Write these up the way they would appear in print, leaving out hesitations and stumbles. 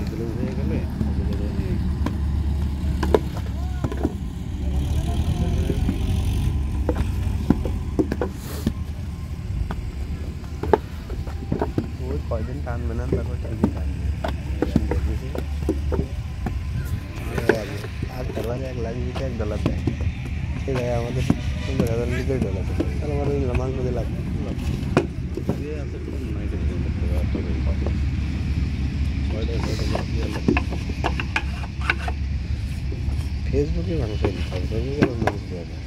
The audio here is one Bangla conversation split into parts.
এগুলো হয়ে গেলে ওগুলো নিয়ে ওই কয়দিন টানবে না তারপর ঠিকই টানবে $8 $1,20,000 দেয় সে জায়গায় আমাদের $15,000 তাহলে আমাদের মাংস দিয়ে লাগবে ফেসবুকে মাংস দিতে হবে ফেসবুকে মাংস দেওয়া যায়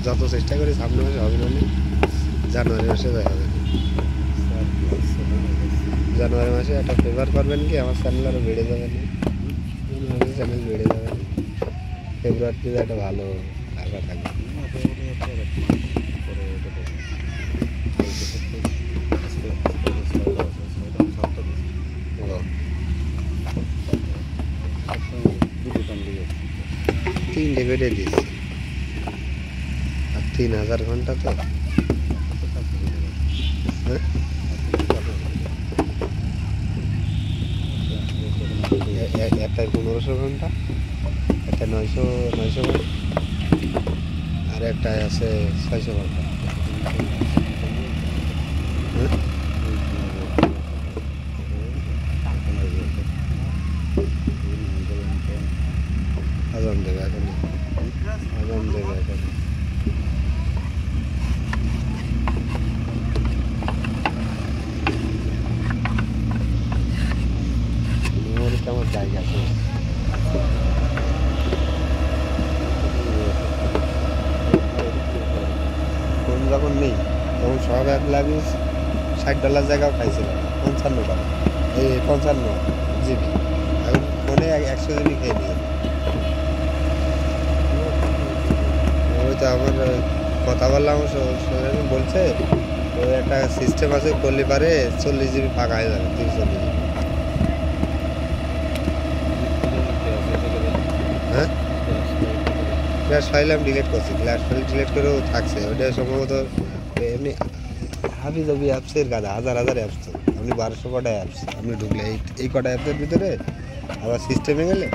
যত চেষ্টা করি সামনে মাসে হবে না জানুয়ারি মাসে দেখা যাবে জানুয়ারি মাসে একটা ফেভার করবেন কি আমার চ্যানেল আরও বেড়ে যাবে না চ্যানেল বেড়ে যাবে ফেব্রুয়ারিতে একটা ভালো আঁকা থাকবে তিনটে বেড়ে দিয়েছি আর 3,000 ঘন্টা তো একটায় 1500 ঘন্টা একটা 900 ঘন্টা আর একটায় আছে 600 ঘন্টা আজান দেবে এখন আজান দেবে এখন মেমোরিতে আমার জায়গা আছে ফোন যখন নেই তখন সব $1,20,000 জায়গাও খাইছিলাম 55 টাকা এই 55 জিবি এখন ফোনে 100 জিবি খেয়ে নিয়ে ওই তো আমার কথা বললাম বলছে ওই একটা সিস্টেম আছে করলে পারে 40 জিবি ফাঁকা হয়ে যাবে 340 জিবি হ্যাঁ ক্লাস ফাইল আমি ডিলিট করছি ক্লাস ফাইল ডিলিট করেও থাকছে ওইটা সম্ভবত এমনি হাবি জাবি অ্যাপসের গাদা হাজার অ্যাপস তো আপনি 1200 কটা অ্যাপস আপনি ঢুকলে এই কটা অ্যাপসের ভিতরে আবার সিস্টেমে গেলে